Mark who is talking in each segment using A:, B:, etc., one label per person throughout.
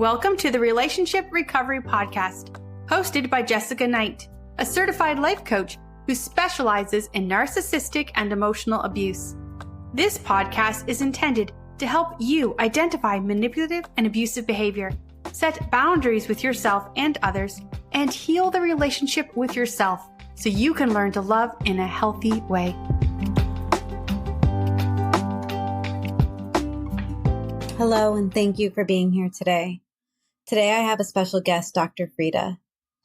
A: Welcome to the Relationship Recovery Podcast, hosted by Jessica Knight, a certified life coach who specializes in narcissistic and emotional abuse. This podcast is intended to help you identify manipulative and abusive behavior, set boundaries with yourself and others, and heal the relationship with yourself so you can learn to love in a healthy way.
B: Hello, and thank you for being here today. Today I have a special guest, Dr. Frieda.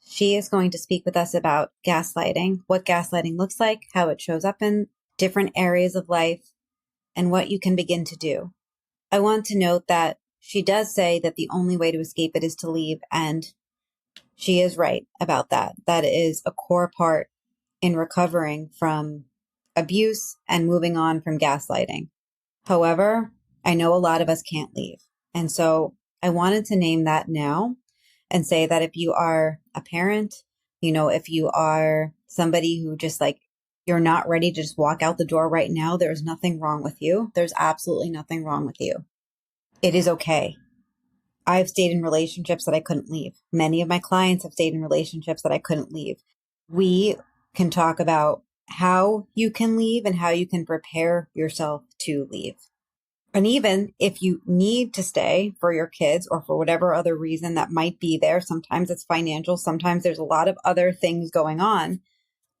B: She is going to speak with us about gaslighting, what gaslighting looks like, how it shows up in different areas of life, and what you can begin to do. I want to note that she does say that the only way to escape it is to leave, and she is right about that. That is a core part in recovering from abuse and moving on from gaslighting. However, I know a lot of us can't leave. And so I wanted to name that now and say that if you are a parent, if you are somebody who just you're not ready to just walk out the door right now, there's nothing wrong with you. There's absolutely nothing wrong with you. It is okay. I've stayed in relationships that I couldn't leave. Many of my clients have stayed in relationships that I couldn't leave. We can talk about how you can leave and how you can prepare yourself to leave. And even if you need to stay for your kids or for whatever other reason that might be there, sometimes it's financial, sometimes there's a lot of other things going on,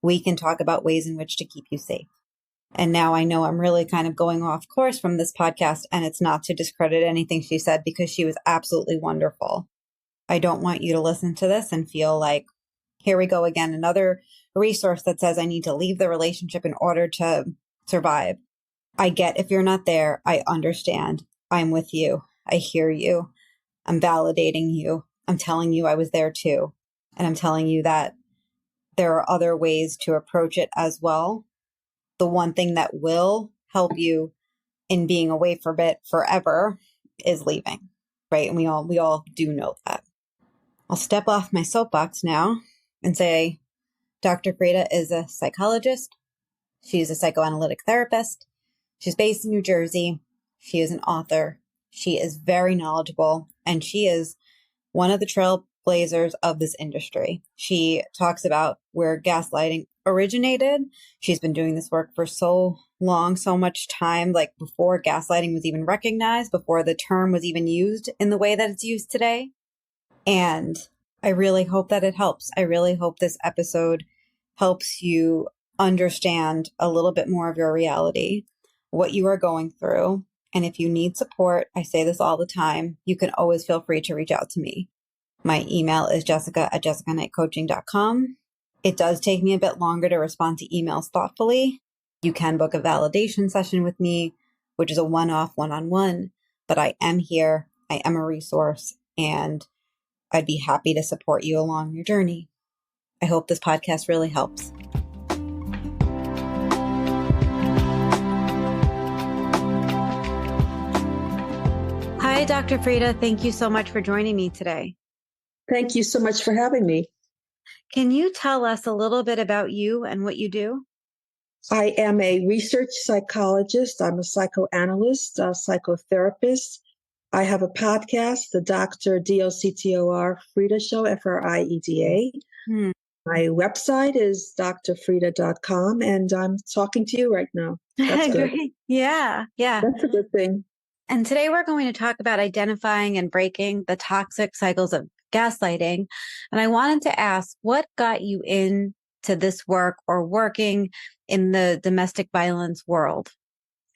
B: we can talk about ways in which to keep you safe. And now I know I'm really kind of going off course from this podcast, and it's not to discredit anything she said because she was absolutely wonderful. I don't want you to listen to this and feel like, here we go again, another resource that says I need to leave the relationship in order to survive. I get if you're not there. I understand. I'm with you. I hear you. I'm validating you. I'm telling you I was there too. And I'm telling you that there are other ways to approach it as well. The one thing that will help you in being away from it forever is leaving, right? And we all do know that. I'll step off my soapbox now and say Dr. Frieda is a psychologist. She's a psychoanalytic therapist. She's based in New Jersey. She is an author. She is very knowledgeable, and she is one of the trailblazers of this industry. She talks about where gaslighting originated. She's been doing this work for so long, so much time, like before gaslighting was even recognized, before the term was even used in the way that it's used today. And I really hope that it helps. I really hope this episode helps you understand a little bit more of your reality, what you are going through. And if you need support, I say this all the time, you can always feel free to reach out to me. My email is jessica@jessicaknightcoaching.com. It does take me a bit longer to respond to emails thoughtfully. You can book a validation session with me, which is a one-off, one-on-one, but I am here. I am a resource, and I'd be happy to support you along your journey. I hope this podcast really helps. Hi, Dr. Frieda. Thank you so much for joining me today.
C: Thank you so much for having me.
B: Can you tell us a little bit about you and what you do?
C: I am a research psychologist. I'm a psychoanalyst, a psychotherapist. I have a podcast, the Dr. DOCTOR Frieda Show, Frieda. My website is drfrieda.com, and I'm talking to you right now. That's good.
B: Great. Yeah.
C: That's a good thing.
B: And today we're going to talk about identifying and breaking the toxic cycles of gaslighting. And I wanted to ask, what got you into this work or working in the domestic violence world?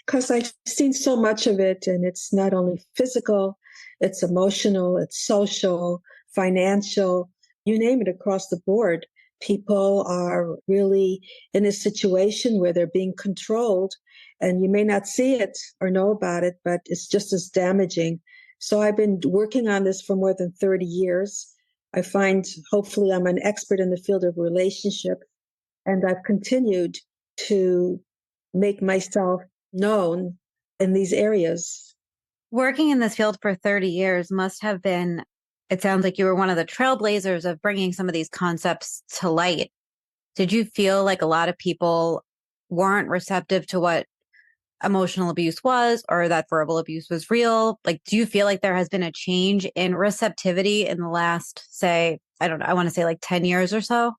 C: Because I've seen so much of it, and it's not only physical, it's emotional, it's social, financial, you name it, across the board. People are really in a situation where they're being controlled, and you may not see it or know about it, but it's just as damaging. So I've been working on this for more than 30 years. I find, hopefully, I'm an expert in the field of relationship, and I've continued to make myself known in these areas.
B: Working in this field for 30 years must have been, it sounds like you were one of the trailblazers of bringing some of these concepts to light. Did you feel like a lot of people weren't receptive to what emotional abuse was or that verbal abuse was real? Like, do you feel like there has been a change in receptivity in the last, say, I don't know, I want to say like 10 years or so?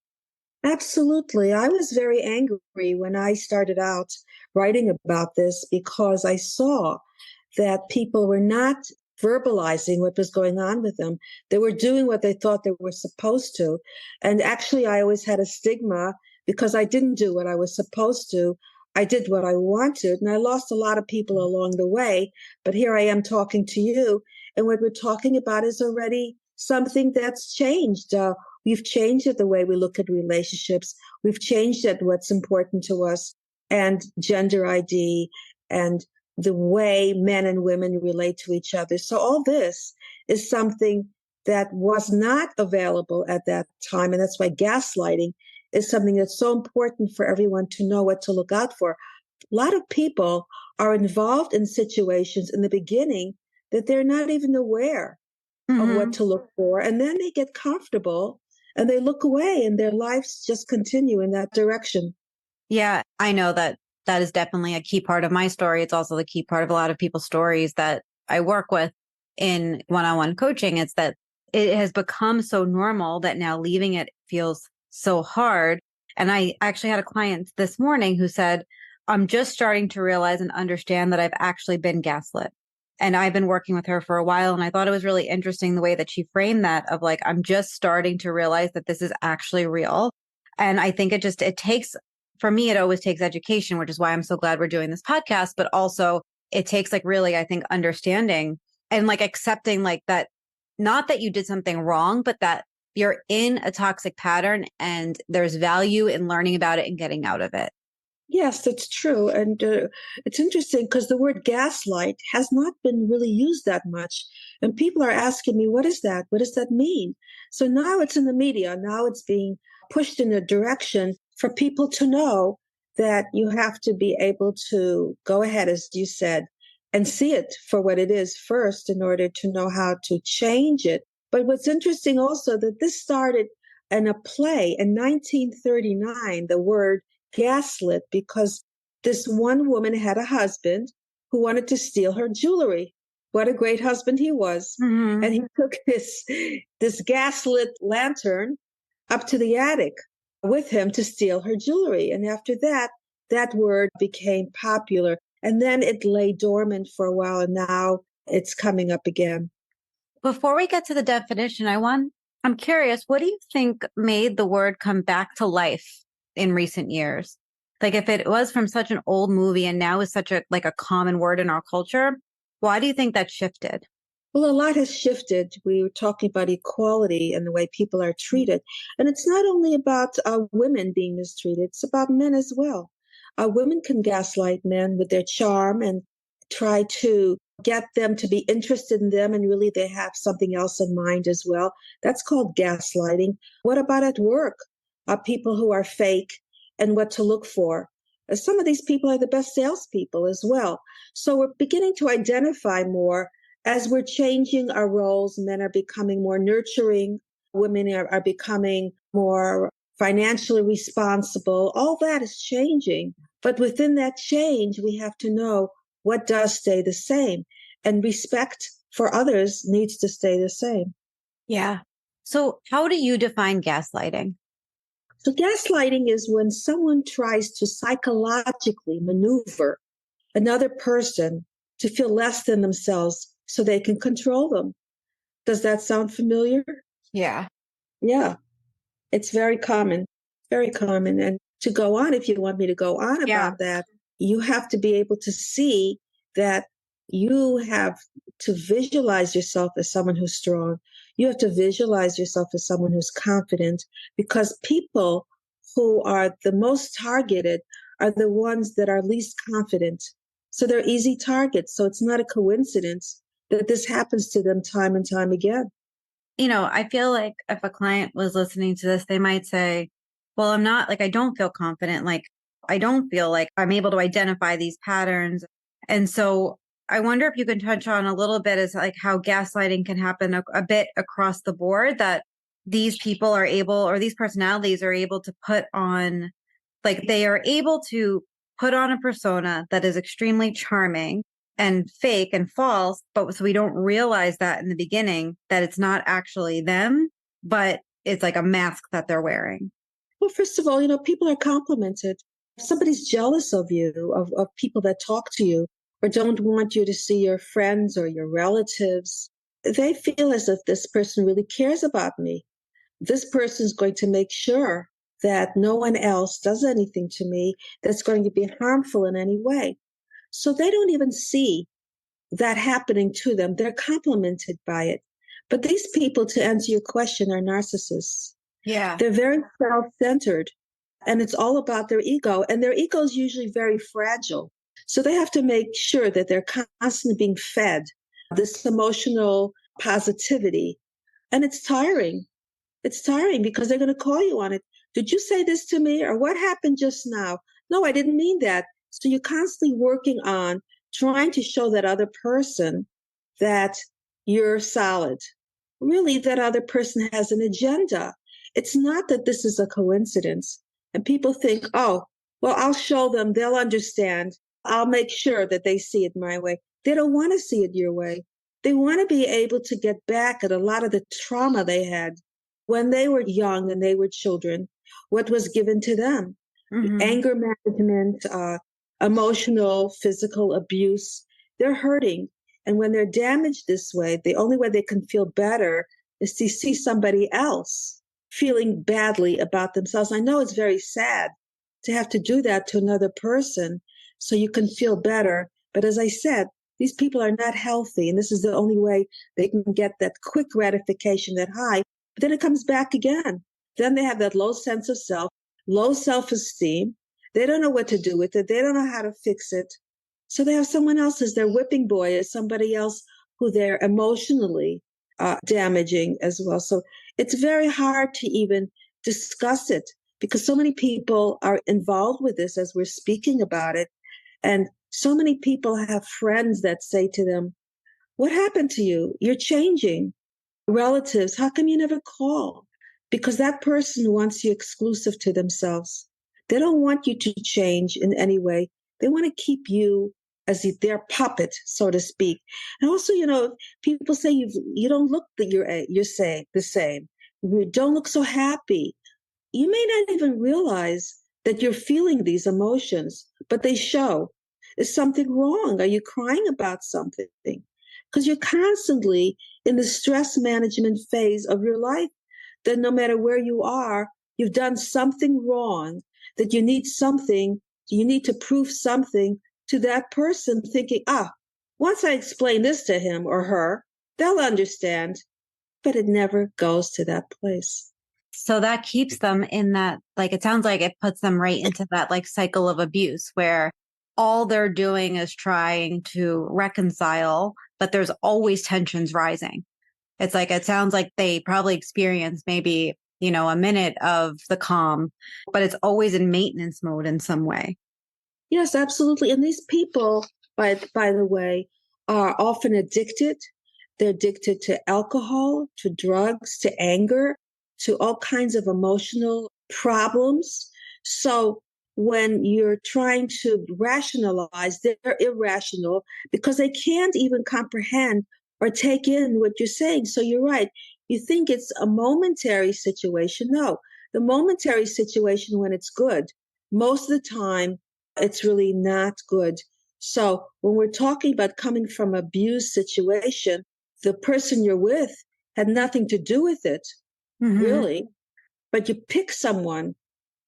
C: Absolutely. I was very angry when I started out writing about this because I saw that people were not verbalizing what was going on with them. They were doing what they thought they were supposed to. And actually, I always had a stigma because I didn't do what I was supposed to. I did what I wanted, and I lost a lot of people along the way. But here I am talking to you, and what we're talking about is already something that's changed. We've changed it the way we look at relationships. We've changed it what's important to us and gender ID and the way men and women relate to each other. So all this is something that was not available at that time. And that's why gaslighting is something that's so important for everyone to know what to look out for. A lot of people are involved in situations in the beginning that they're not even aware of what to look for. And then they get comfortable and they look away and their lives just continue in that direction.
B: Yeah, I know that that is definitely a key part of my story. It's also the key part of a lot of people's stories that I work with in one-on-one coaching. It's that it has become so normal that now leaving it feels so hard. And I actually had a client this morning who said, I'm just starting to realize and understand that I've actually been gaslit. And I've been working with her for a while. And I thought it was really interesting the way that she framed that of like, I'm just starting to realize that this is actually real. And I think it takes, for me, it always takes education, which is why I'm so glad we're doing this podcast. But also it takes like really, I think, understanding and like accepting like that, not that you did something wrong, but that you're in a toxic pattern and there's value in learning about it and getting out of it.
C: Yes, that's true. And it's interesting because the word gaslight has not been really used that much. And people are asking me, what is that? What does that mean? So now it's in the media. Now it's being pushed in a direction for people to know that you have to be able to go ahead, as you said, and see it for what it is first in order to know how to change it. But what's interesting also that this started in a play in 1939, the word gaslit, because this one woman had a husband who wanted to steal her jewelry. What a great husband he was.
B: Mm-hmm.
C: And he took this gaslit lantern up to the attic with him to steal her jewelry. And after that, that word became popular. And then it lay dormant for a while, and now it's coming up again.
B: Before we get to the definition, I'm curious, what do you think made the word come back to life in recent years? Like if it was from such an old movie and now is such a like a common word in our culture, why do you think that shifted?
C: Well, a lot has shifted. We were talking about equality and the way people are treated. And it's not only about women being mistreated, it's about men as well. Women can gaslight men with their charm and try to get them to be interested in them, and really they have something else in mind as well. That's called gaslighting. What about at work? People who are fake and what to look for. Some of these people are the best salespeople as well. So we're beginning to identify more as we're changing our roles. Men are becoming more nurturing. Women are becoming more financially responsible. All that is changing. But within that change, we have to know what does stay the same. And respect for others needs to stay the same.
B: Yeah. So how do you define gaslighting?
C: So gaslighting is when someone tries to psychologically maneuver another person to feel less than themselves so they can control them. Does that sound familiar?
B: Yeah.
C: Yeah, it's very common, very common. And to go on, if you want me to go on
B: Yeah.
C: about that, you have to be able to see that you have to visualize yourself as someone who's strong. You have to visualize yourself as someone who's confident, because people who are the most targeted are the ones that are least confident. So they're easy targets. So it's not a coincidence that this happens to them time and time again.
B: You know, I feel like if a client was listening to this, they might say, well, I'm not like, I don't feel confident. Like, I don't feel like I'm able to identify these patterns. And so I wonder if you can touch on a little bit as like how gaslighting can happen a bit across the board, that these people are able, or these personalities are able to put on, like they are able to put on a persona that is extremely charming and fake and false, but so we don't realize that in the beginning that it's not actually them, but it's like a mask that they're wearing.
C: Well, first of all, people are complimented. If somebody's jealous of you, of people that talk to you, or don't want you to see your friends or your relatives, they feel as if this person really cares about me. This person is going to make sure that no one else does anything to me that's going to be harmful in any way. So they don't even see that happening to them. They're complimented by it. But these people, to answer your question, are narcissists.
B: Yeah.
C: They're very self-centered, and it's all about their ego. And their ego is usually very fragile. So they have to make sure that they're constantly being fed this emotional positivity. And it's tiring. It's tiring because they're going to call you on it. Did you say this to me? Or what happened just now? No, I didn't mean that. So you're constantly working on trying to show that other person that you're solid. Really, that other person has an agenda. It's not that this is a coincidence. And people think, oh, well, I'll show them. They'll understand. I'll make sure that they see it my way. They don't want to see it your way. They want to be able to get back at a lot of the trauma they had when they were young and they were children, what was given to them.
B: Mm-hmm.
C: Anger management, emotional, physical abuse. They're hurting. And when they're damaged this way, the only way they can feel better is to see somebody else feeling badly about themselves. I know it's very sad to have to do that to another person so you can feel better. But as I said, these people are not healthy. And this is the only way they can get that quick gratification, that high. But then it comes back again. Then they have that low sense of self, low self-esteem. They don't know what to do with it. They don't know how to fix it. So they have someone else as their whipping boy, as somebody else who they're emotionally damaging as well. So it's very hard to even discuss it because so many people are involved with this as we're speaking about it. And so many people have friends that say to them, what happened to you? You're changing. Relatives, how come you never call? Because that person wants you exclusive to themselves. They don't want you to change in any way. They want to keep you as their puppet, so to speak. And also, people say you don't look that you're saying the same. You don't look so happy. You may not even realize that you're feeling these emotions, but they show. Is something wrong? Are you crying about something? Because you're constantly in the stress management phase of your life, that no matter where you are, you've done something wrong, that you need to prove something to that person, thinking, once I explain this to him or her, they'll understand. But it never goes to that place.
B: So that keeps them in that, like, it sounds like it puts them right into that like cycle of abuse where all they're doing is trying to reconcile, but there's always tensions rising. It's like, it sounds like they probably experience maybe, a minute of the calm, but it's always in maintenance mode in some way.
C: Yes, absolutely. And these people, by the way, are often addicted. They're addicted to alcohol, to drugs, to anger, to all kinds of emotional problems. So when you're trying to rationalize, they're irrational because they can't even comprehend or take in what you're saying. So you're right. You think it's a momentary situation. No, the momentary situation, when it's good, most of the time, it's really not good. So when we're talking about coming from an abuse situation, the person you're with had nothing to do with it, really. But you pick someone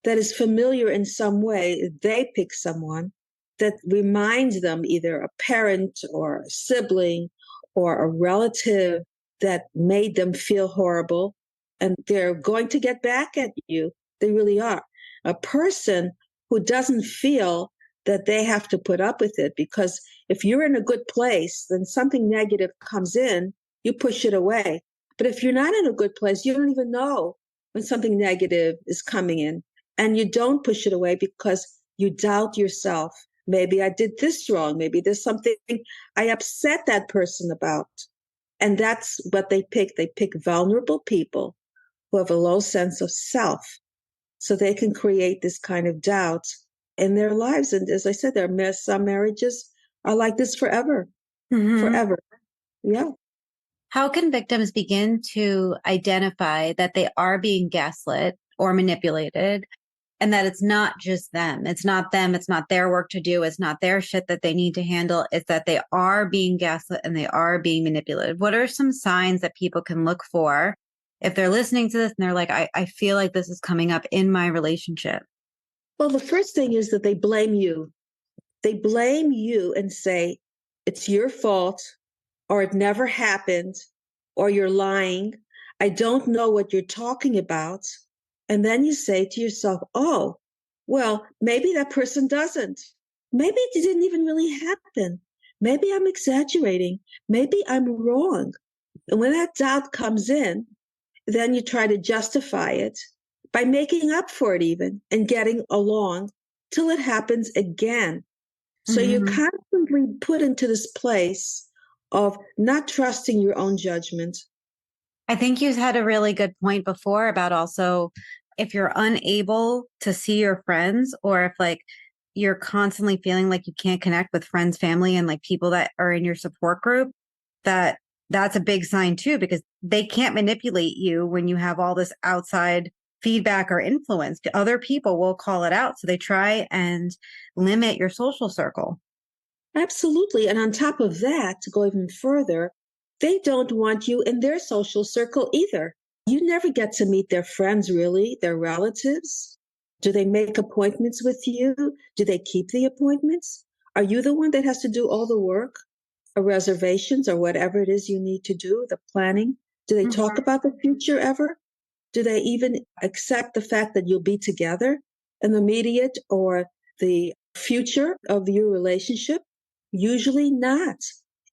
C: that is familiar in some way. They pick someone that reminds them, either a parent or a sibling or a relative that made them feel horrible. And they're going to get back at you. They really are. A person who doesn't feel that they have to put up with it, because if you're in a good place, then something negative comes in, you push it away. But if you're not in a good place, you don't even know when something negative is coming in, and you don't push it away because you doubt yourself. Maybe I did this wrong. Maybe there's something I upset that person about. And that's what they pick. They pick vulnerable people who have a low sense of self, so they can create this kind of doubt in their lives. And as I said, some marriages are like this forever, forever. Yeah.
B: How can victims begin to identify that they are being gaslit or manipulated and that it's not just them? It's not them. It's not their work to do. It's not their shit that they need to handle. It's that they are being gaslit and they are being manipulated. What are some signs that people can look for if they're listening to this and they're like, I feel like this is coming up in my relationship?
C: Well, the first thing is that they blame you. They blame you and say, it's your fault, or it never happened, or you're lying. I don't know what you're talking about. And then you say to yourself, oh, well, maybe that person doesn't. Maybe it didn't even really happen. Maybe I'm exaggerating. Maybe I'm wrong. And when that doubt comes in, then you try to justify it by making up for it even and getting along till it happens again. So you're constantly put into this place of not trusting your own judgment.
B: I think you had a really good point before about also if you're unable to see your friends, or if like you're constantly feeling like you can't connect with friends, family, and like people that are in your support group, that's a big sign too, because they can't manipulate you when you have all this outside feedback or influence. Other people will call it out. So they try and limit your social circle.
C: Absolutely. And on top of that, to go even further, they don't want you in their social circle either. You never get to meet their friends, really, their relatives. Do they make appointments with you? Do they keep the appointments? Are you the one that has to do all the work, or reservations, or whatever it is you need to do, the planning? Do they talk about the future ever? Do they even accept the fact that you'll be together in the immediate or the future of your relationship? Usually not.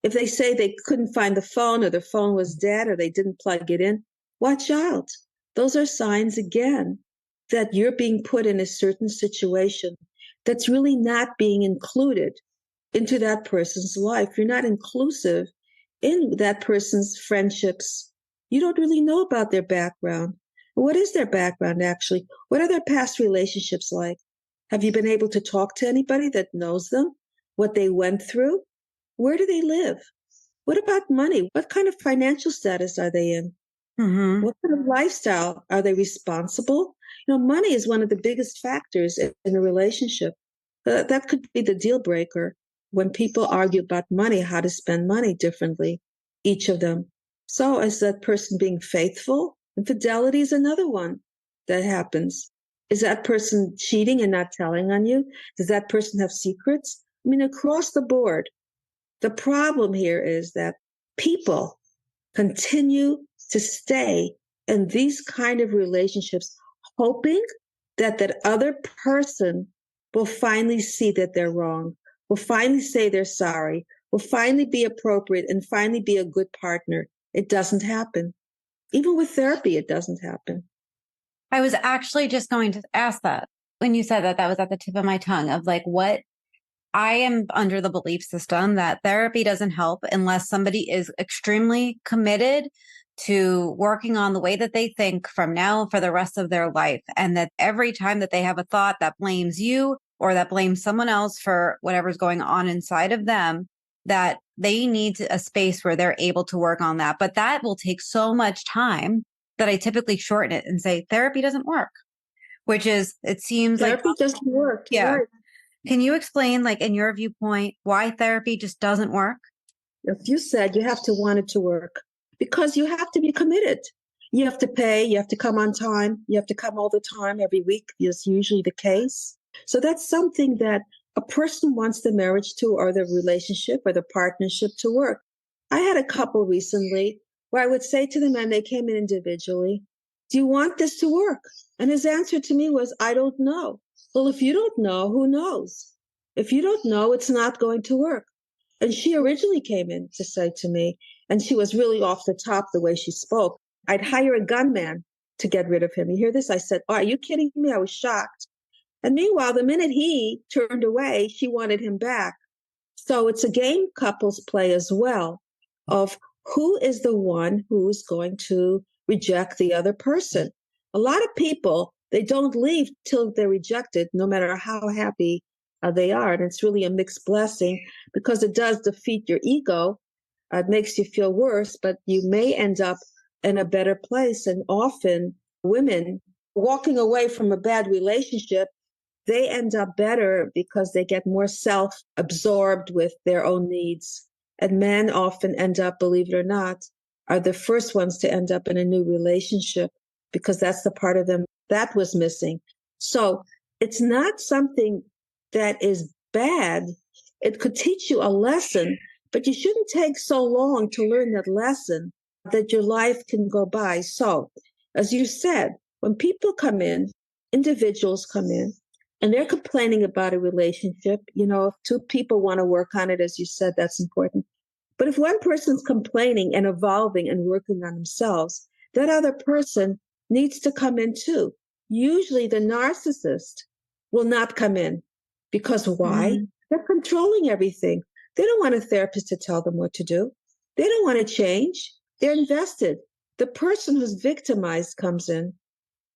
C: If they say they couldn't find the phone, or the phone was dead, or they didn't plug it in, watch out. Those are signs, again, that you're being put in a certain situation that's really not being included into that person's life. You're not inclusive in that person's friendships. You don't really know about their background. What is their background, actually? What are their past relationships like? Have you been able to talk to anybody that knows them? What they went through? Where do they live? What about money? What kind of financial status are they in? What kind of lifestyle? Are they responsible? Money is one of the biggest factors in a relationship. That could be the deal breaker when people argue about money, how to spend money differently, each of them. So is that person being faithful? Infidelity is another one that happens. Is that person cheating and not telling on you? Does that person have secrets? I mean, across the board. The problem here is that people continue to stay in these kind of relationships, hoping that that other person will finally see that they're wrong, will finally say they're sorry, will finally be appropriate, and finally be a good partner. It doesn't happen. Even with therapy, it doesn't happen.
B: I was actually just going to ask that when you said that was at the tip of my tongue of like what I am under the belief system that therapy doesn't help unless somebody is extremely committed to working on the way that they think from now for the rest of their life. And that every time that they have a thought that blames you or that blames someone else for whatever's going on inside of them, that they need a space where they're able to work on that. But that will take so much time that I typically shorten it and say therapy doesn't work, which is, it seems
C: therapy
B: like
C: doesn't work.
B: Yeah.
C: Right.
B: Can you explain, like, in your viewpoint, why therapy just doesn't work?
C: If you said you have to want it to work, because you have to be committed. You have to pay, you have to come on time, you have to come all the time every week is usually the case. So that's something that a person wants the marriage to, or the relationship or the partnership to work. I had a couple recently where I would say to them, and they came in individually, do you want this to work? And his answer to me was, I don't know. Well, if you don't know, who knows? If you don't know, it's not going to work. And she originally came in to say to me, and she was really off the top the way she spoke, I'd hire a gunman to get rid of him. You hear this? I said, oh, are you kidding me? I was shocked. And meanwhile, the minute he turned away, she wanted him back. So it's a game couples play as well of who is the one who's going to reject the other person. A lot of people, They don't leave till they're rejected, no matter how happy they are. And it's really a mixed blessing because it does defeat your ego. It makes you feel worse, but you may end up in a better place. And often women walking away from a bad relationship, they end up better because they get more self-absorbed with their own needs. And men often end up, believe it or not, are the first ones to end up in a new relationship because that's the part of them that was missing. So it's not something that is bad. It could teach you a lesson, but you shouldn't take so long to learn that lesson that your life can go by. So, as you said, when people come in, individuals come in, and they're complaining about a relationship, if two people want to work on it, as you said, that's important. But if one person's complaining and evolving and working on themselves, that other person needs to come in too. Usually the narcissist will not come in because why? Mm-hmm. They're controlling everything. They don't want a therapist to tell them what to do. They don't want to change. They're invested. The person who's victimized comes in,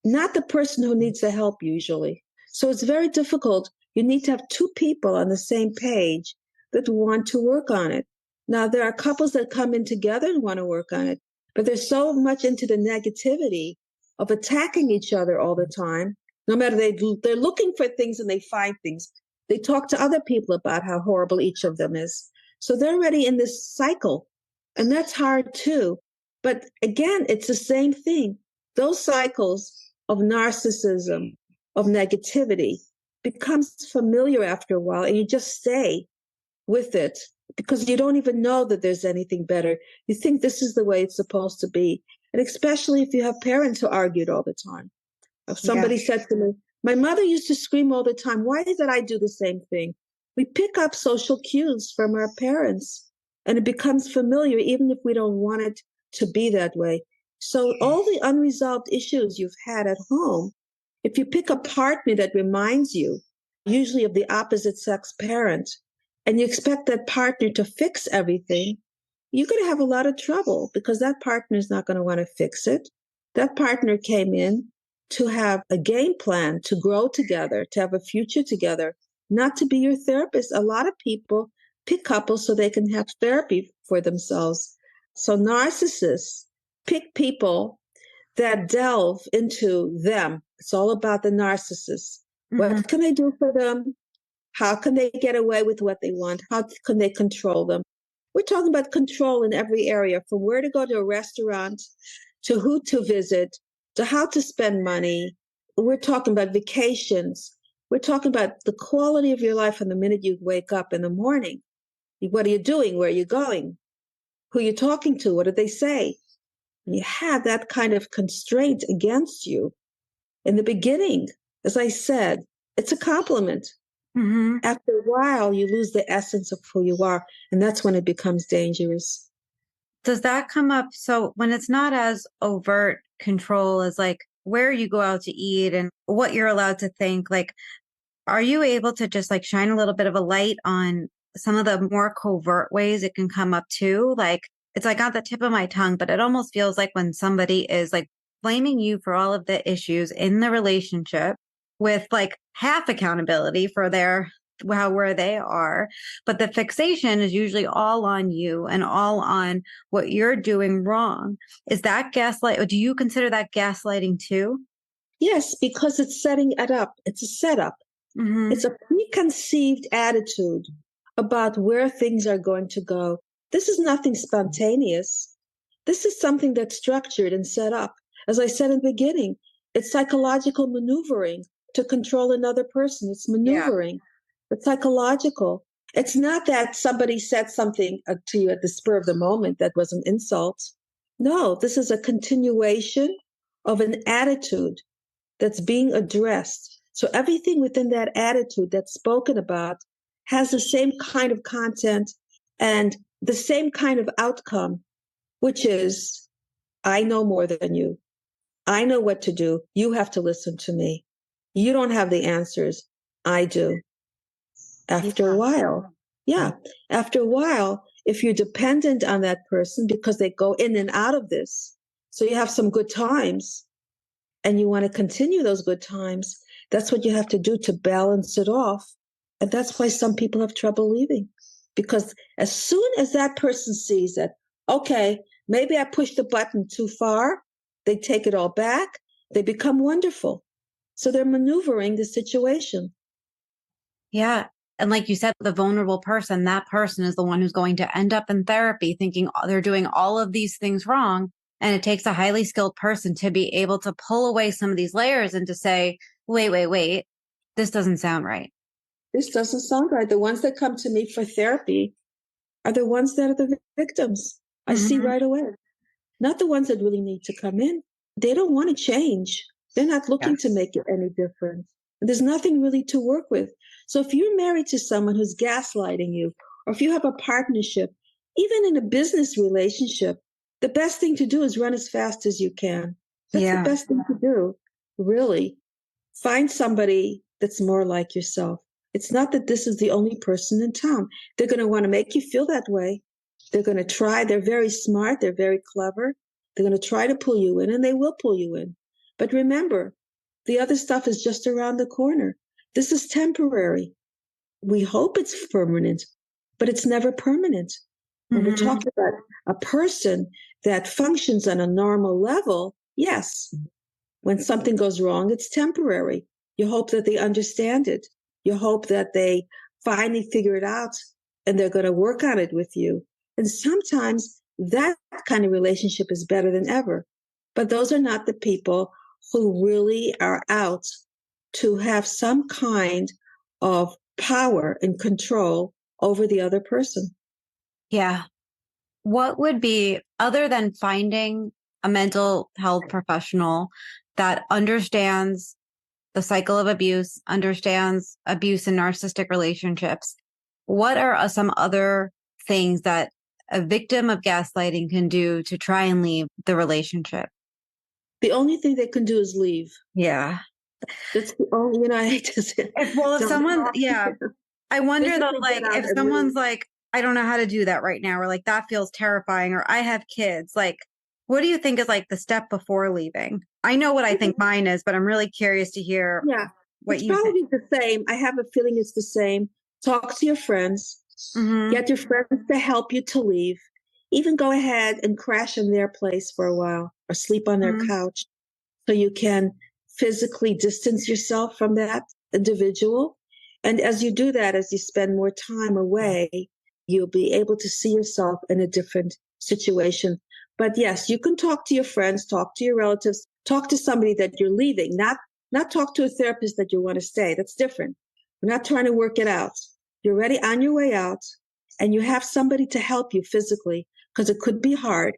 C: not the person who needs the help usually. So it's very difficult. You need to have two people on the same page that want to work on it. Now, there are couples that come in together and want to work on it, but they're so much into the negativity of attacking each other all the time. No matter they're looking for things and they find things. They talk to other people about how horrible each of them is. So they're already in this cycle, and that's hard too. But again, it's the same thing. Those cycles of narcissism, of negativity, becomes familiar after a while, and you just stay with it because you don't even know that there's anything better. You think this is the way it's supposed to be. And especially if you have parents who argued all the time. If somebody said to me, my mother used to scream all the time. Why is it I do the same thing? We pick up social cues from our parents, and it becomes familiar, even if we don't want it to be that way. So all the unresolved issues you've had at home, if you pick a partner that reminds you, usually of the opposite sex parent, and you expect that partner to fix everything, you're going to have a lot of trouble because that partner is not going to want to fix it. That partner came in to have a game plan, to grow together, to have a future together, not to be your therapist. A lot of people pick couples so they can have therapy for themselves. So narcissists pick people that delve into them. It's all about the narcissist. Mm-hmm. What can they do for them? How can they get away with what they want? How can they control them? We're talking about control in every area, from where to go to a restaurant, to who to visit, to how to spend money. We're talking about vacations. We're talking about the quality of your life from the minute you wake up in the morning. What are you doing? Where are you going? Who are you talking to? What did they say? And you have that kind of constraint against you. In the beginning, as I said, it's a compliment. Mm-hmm. After a while, you lose the essence of who you are, and that's when it becomes dangerous.
B: Does that come up? So when it's not as overt control as like where you go out to eat and what you're allowed to think, like, are you able to just like shine a little bit of a light on some of the more covert ways it can come up too? Like, it's like on the tip of my tongue, but it almost feels like when somebody is like blaming you for all of the issues in the relationship with like half accountability for where they are. But the fixation is usually all on you and all on what you're doing wrong. Is that gaslight? Or do you consider that gaslighting too?
C: Yes, because it's setting it up. It's a setup. Mm-hmm. It's a preconceived attitude about where things are going to go. This is nothing spontaneous. This is something that's structured and set up. As I said in the beginning, it's psychological maneuvering to control another person. It's maneuvering. Yeah. It's psychological. It's not that somebody said something to you at the spur of the moment that was an insult. No, this is a continuation of an attitude that's being addressed. So everything within that attitude that's spoken about has the same kind of content and the same kind of outcome, which is, I know more than you. I know what to do. You have to listen to me. You don't have the answers. I do. After a while, if you're dependent on that person because they go in and out of this, so you have some good times, and you want to continue those good times, that's what you have to do to balance it off. And that's why some people have trouble leaving. Because as soon as that person sees that, okay, maybe I pushed the button too far, they take it all back, they become wonderful. So they're maneuvering the situation.
B: Yeah. And like you said, the vulnerable person, that person is the one who's going to end up in therapy thinking they're doing all of these things wrong. And it takes a highly skilled person to be able to pull away some of these layers and to say, wait, this doesn't sound right.
C: This doesn't sound right. The ones that come to me for therapy are the ones that are the victims. I see right away. Not the ones that really need to come in. They don't want to change. They're not looking to make it any different. There's nothing really to work with. So if you're married to someone who's gaslighting you, or if you have a partnership, even in a business relationship, the best thing to do is run as fast as you can. That's the best thing to do, really. Find somebody that's more like yourself. It's not that this is the only person in town. They're going to want to make you feel that way. They're going to try. They're very smart. They're very clever. They're going to try to pull you in, and they will pull you in. But remember, the other stuff is just around the corner. This is temporary. We hope it's permanent, but it's never permanent. When we're talking about a person that functions on a normal level, yes, when something goes wrong, it's temporary. You hope that they understand it. You hope that they finally figure it out and they're going to work on it with you. And sometimes that kind of relationship is better than ever. But those are not the people who really are out to have some kind of power and control over the other person.
B: Yeah. What would be, other than finding a mental health professional that understands the cycle of abuse, understands abuse in narcissistic relationships, what are some other things that a victim of gaslighting can do to try and leave the relationship?
C: The only thing they can do is leave.
B: Yeah.
C: That's the only, I hate to say.
B: If someone, I wonder though, like, if someone's like, I don't know how to do that right now, or like, that feels terrifying, or I have kids, like, what do you think is like the step before leaving? I know what I think mine is, but I'm really curious to hear what you think.
C: It's probably the same. I have a feeling it's the same. Talk to your friends. Get your friends to help you to leave. Even go ahead and crash in their place for a while or sleep on their couch so you can physically distance yourself from that individual. And as you do that, as you spend more time away, you'll be able to see yourself in a different situation. But yes, you can talk to your friends, talk to your relatives, talk to somebody that you're leaving, not talk to a therapist that you want to stay. That's different. We're not trying to work it out. You're already on your way out and you have somebody to help you physically, because it could be hard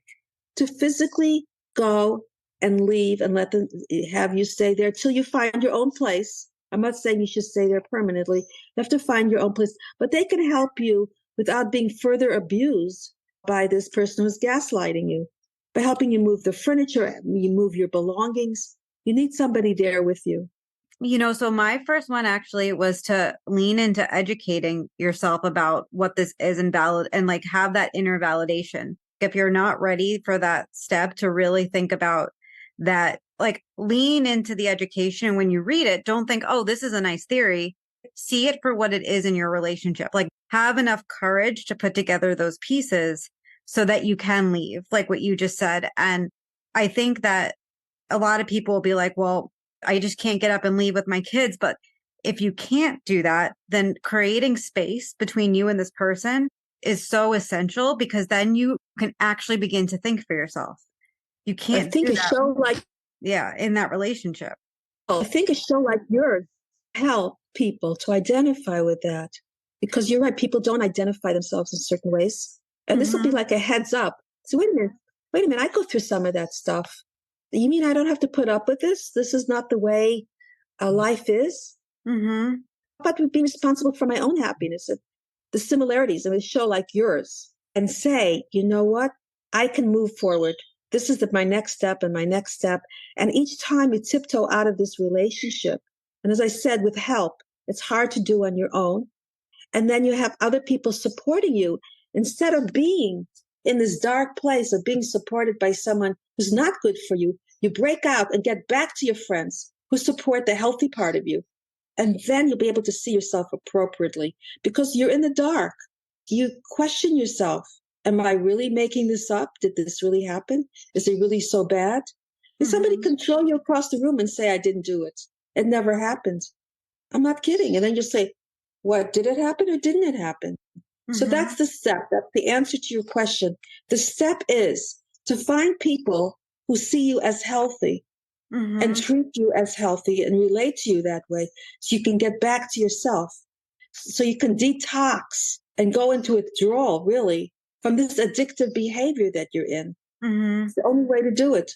C: to physically go and leave and let them have you stay there till you find your own place. I'm not saying you should stay there permanently. You have to find your own place, but they can help you without being further abused by this person who's gaslighting you, by helping you move the furniture, you move your belongings. You need somebody there with you.
B: You know, so my first one actually was to lean into educating yourself about what this is and like have that inner validation. If you're not ready for that step to really think about that, like lean into the education. When you read it, don't think, oh, this is a nice theory. See it for what it is in your relationship. Like have enough courage to put together those pieces so that you can leave, like what you just said. And I think that a lot of people will be like, well, I just can't get up and leave with my kids. But if you can't do that, then creating space between you and this person is so essential, because then you can actually begin to think for yourself. You can't.
C: I think a show like,
B: in that relationship.
C: I think a show like yours help people to identify with that, because you're right. People don't identify themselves in certain ways. And this will be like a heads up. So wait a minute. I go through some of that stuff. You mean I don't have to put up with this? This is not the way life is? But to be responsible for my own happiness, the similarities of a show like yours, and say, you know what? I can move forward. This is my next step and my next step. And each time you tiptoe out of this relationship, and as I said, with help, it's hard to do on your own. And then you have other people supporting you instead of being in this dark place of being supported by someone who's not good for you. You break out and get back to your friends who support the healthy part of you. And then you'll be able to see yourself appropriately because you're in the dark. You question yourself. Am I really making this up? Did this really happen? Is it really so bad? Did somebody control you across the room and say, I didn't do it? It never happened. I'm not kidding. And then you'll say, what, did it happen or didn't it happen? So that's the step. That's the answer to your question. The step is to find people who see you as healthy and treat you as healthy and relate to you that way so you can get back to yourself. So you can detox and go into withdrawal, really, from this addictive behavior that you're in. It's the only way to do it.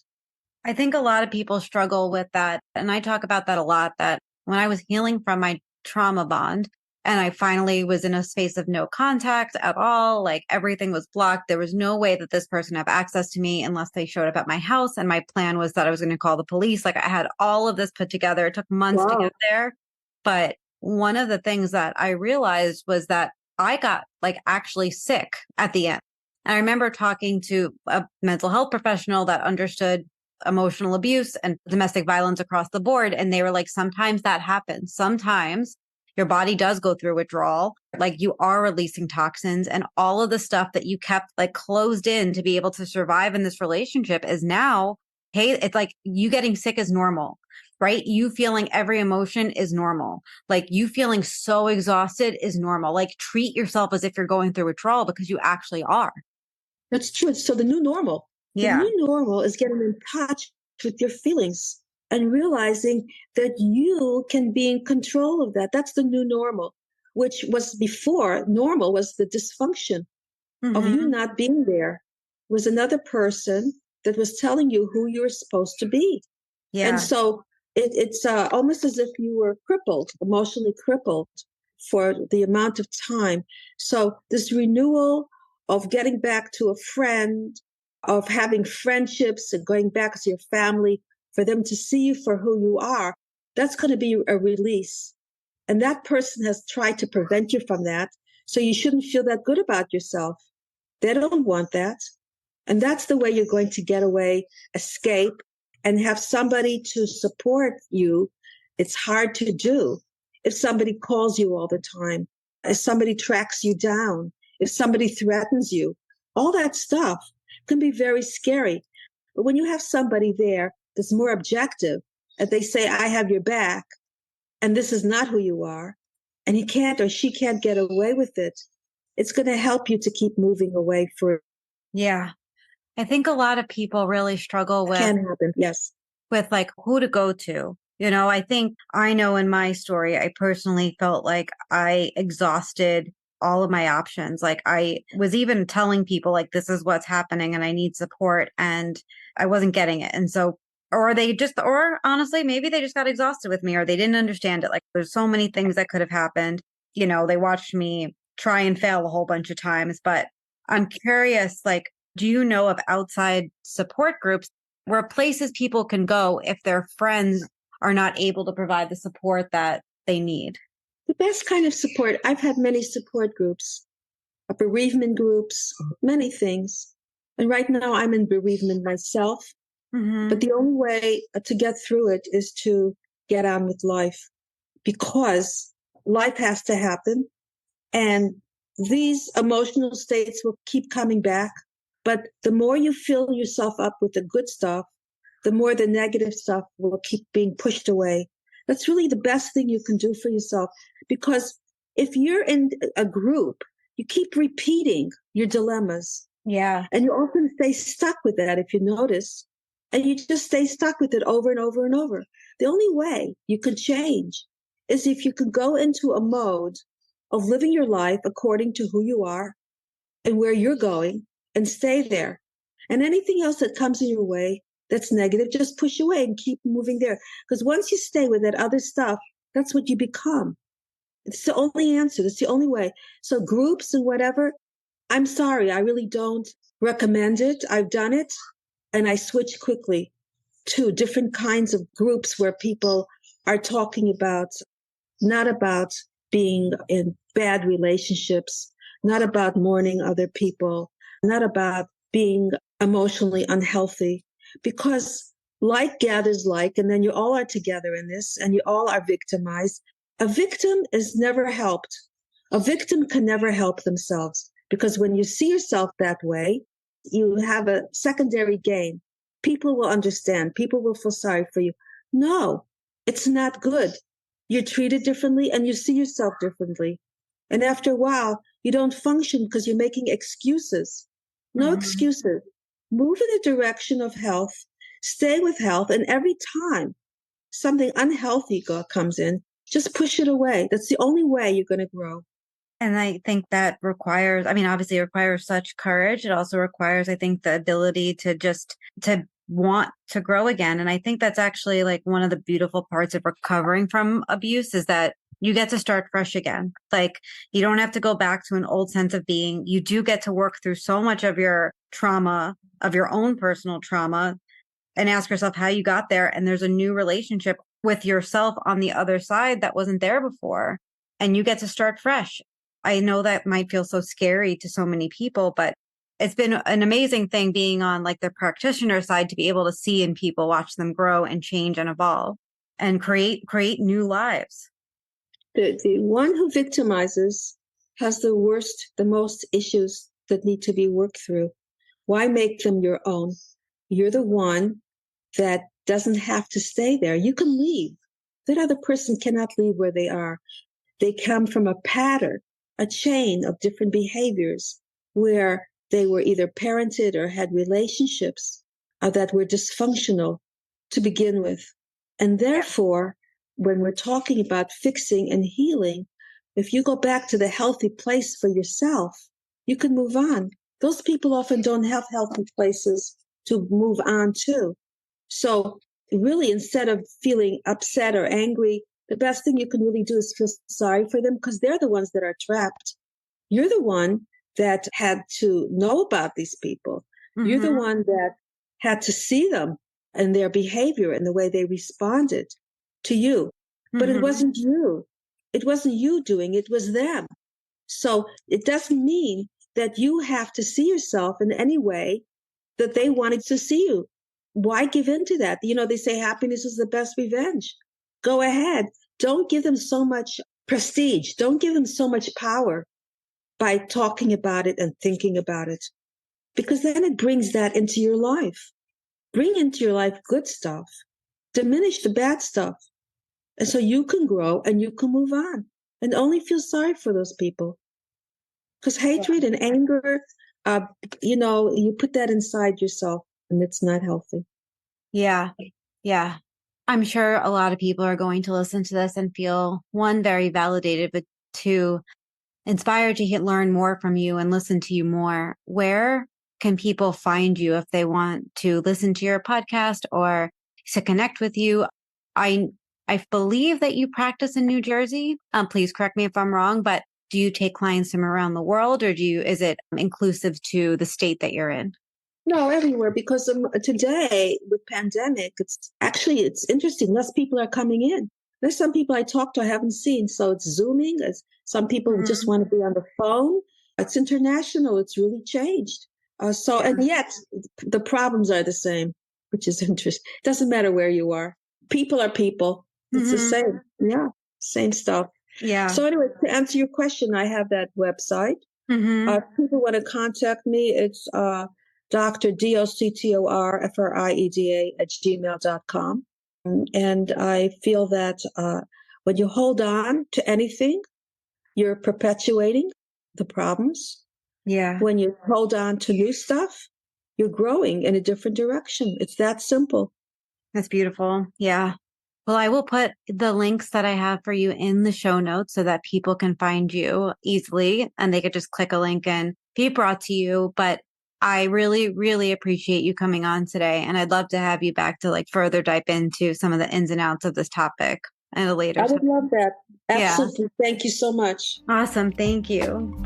B: I think a lot of people struggle with that. And I talk about that a lot, that when I was healing from my trauma bond and I finally was in a space of no contact at all, like everything was blocked. There was no way that this person had access to me unless they showed up at my house. And my plan was that I was going to call the police. Like I had all of this put together. It took months to get there. But one of the things that I realized was that I got like actually sick at the end. And I remember talking to a mental health professional that understood emotional abuse and domestic violence across the board. And they were like, sometimes that happens. Sometimes your body does go through withdrawal. Like you are releasing toxins and all of the stuff that you kept like closed in to be able to survive in this relationship is now, hey, it's like you getting sick is normal, right? You feeling every emotion is normal. Like you feeling so exhausted is normal. Like treat yourself as if you're going through withdrawal because you actually are.
C: That's true. So the new normal.
B: Yeah.
C: The new normal is getting in touch with your feelings and realizing that you can be in control of that. That's the new normal, which was before normal was the dysfunction of you not being there. It was another person that was telling you who you were supposed to be.
B: Yeah.
C: And so it's almost as if you were crippled, emotionally crippled for the amount of time. So this renewal of getting back to a friend, of having friendships and going back to your family, for them to see you for who you are, that's going to be a release. And that person has tried to prevent you from that. So you shouldn't feel that good about yourself. They don't want that. And that's the way you're going to get away, escape, and have somebody to support you. It's hard to do if somebody calls you all the time, if somebody tracks you down, if somebody threatens you. All that stuff can be very scary. But when you have somebody there that's more objective and they say, I have your back, and this is not who you are, and he can't or she can't get away with it, it's going to help you to keep moving away for.
B: Yeah. I think a lot of people really struggle with,
C: Can happen, yes.
B: With like who to go to. You know, I think I know in my story, I personally felt like I exhausted all of my options. Like I was even telling people like, this is what's happening and I need support and I wasn't getting it. And so, or honestly, maybe they just got exhausted with me or they didn't understand it. Like there's so many things that could have happened. You know, they watched me try and fail a whole bunch of times, but I'm curious, like, do you know of outside support groups where places people can go if their friends are not able to provide the support that they need?
C: The best kind of support, I've had many support groups, bereavement groups, many things. And right now I'm in bereavement myself. But the only way to get through it is to get on with life because life has to happen. And these emotional states will keep coming back. But the more you fill yourself up with the good stuff, the more the negative stuff will keep being pushed away. That's really the best thing you can do for yourself. Because if you're in a group, you keep repeating your dilemmas.
B: Yeah.
C: And you often stay stuck with that if you notice. And you just stay stuck with it over and over and over. The only way you can change is if you can go into a mode of living your life according to who you are and where you're going and stay there. And anything else that comes in your way that's negative, just push away and keep moving there. Because once you stay with that other stuff, that's what you become. It's the only answer. That's the only way. So groups and whatever, I'm sorry, I really don't recommend it. I've done it. And I switch quickly to different kinds of groups where people are talking about, not about being in bad relationships, not about mourning other people, not about being emotionally unhealthy, because Like gathers like, and then you all are together in this, and you all are victimized. A victim is never helped. A victim can never help themselves, because when you see yourself that way, you have a secondary gain. People will understand. People will feel sorry for you. No, it's not good. You're treated differently and you see yourself differently. And after a while, you don't function because you're making excuses. No excuses. Move in the direction of health, stay with health, and every time something unhealthy comes in, just push it away. That's the only way you're going to grow.
B: And I think that requires, obviously it requires such courage. It also requires, I think, the ability to want to grow again. And I think that's actually like one of the beautiful parts of recovering from abuse is that you get to start fresh again. Like you don't have to go back to an old sense of being. You do get to work through so much of your trauma, of your own personal trauma, and ask yourself how you got there. And there's a new relationship with yourself on the other side that wasn't there before. And you get to start fresh. I know that might feel so scary to so many people, but it's been an amazing thing being on like the practitioner side to be able to see in people, watch them grow and change and evolve and create new lives.
C: The one who victimizes has the most issues that need to be worked through. Why make them your own? You're the one that doesn't have to stay there. You can leave. That other person cannot leave where they are. They come from a pattern, a chain of different behaviors where they were either parented or had relationships that were dysfunctional to begin with. And therefore, when we're talking about fixing and healing, if you go back to the healthy place for yourself, you can move on. Those people often don't have healthy places to move on to. So really, instead of feeling upset or angry, the best thing you can really do is feel sorry for them because they're the ones that are trapped. You're the one that had to know about these people. Mm-hmm. You're the one that had to see them and their behavior and the way they responded to you. Mm-hmm. But it wasn't you. It wasn't you doing it. It was them. So it doesn't mean that you have to see yourself in any way that they wanted to see you. Why give in to that? You know, they say happiness is the best revenge. Go ahead. Don't give them so much prestige. Don't give them so much power by talking about it and thinking about it, because then it brings that into your life. Bring into your life good stuff. Diminish the bad stuff. And so you can grow and you can move on and only feel sorry for those people. Because hatred and anger, you put that inside yourself and it's not healthy.
B: Yeah. Yeah. I'm sure a lot of people are going to listen to this and feel, one, very validated, but two, inspired to learn more from you and listen to you more. Where can people find you if they want to listen to your podcast or to connect with you? I believe that you practice in New Jersey. Please correct me if I'm wrong, but do you take clients from around the world, or is it inclusive to the state that you're in?
C: No, everywhere, because today with pandemic, it's interesting. Less people are coming in. There's some people I talk to I haven't seen, so it's Zooming. Some people just want to be on the phone. It's international. It's really changed. And yet the problems are the same, which is interesting. It doesn't matter where you are. People are people. It's the same. Yeah, same stuff.
B: Yeah.
C: So anyway, to answer your question, I have that website. If people want to contact me, it's Dr. doctorfrieda@gmail.com. And I feel that when you hold on to anything, you're perpetuating the problems.
B: Yeah.
C: When you hold on to new stuff, you're growing in a different direction. It's that simple.
B: That's beautiful. Yeah. Well, I will put the links that I have for you in the show notes so that people can find you easily and they could just click a link and be brought to you. But I really, really appreciate you coming on today. And I'd love to have you back to further dive into some of the ins and outs of this topic at a later time.
C: I would love that. Absolutely. Yeah. Thank you so much.
B: Awesome. Thank you.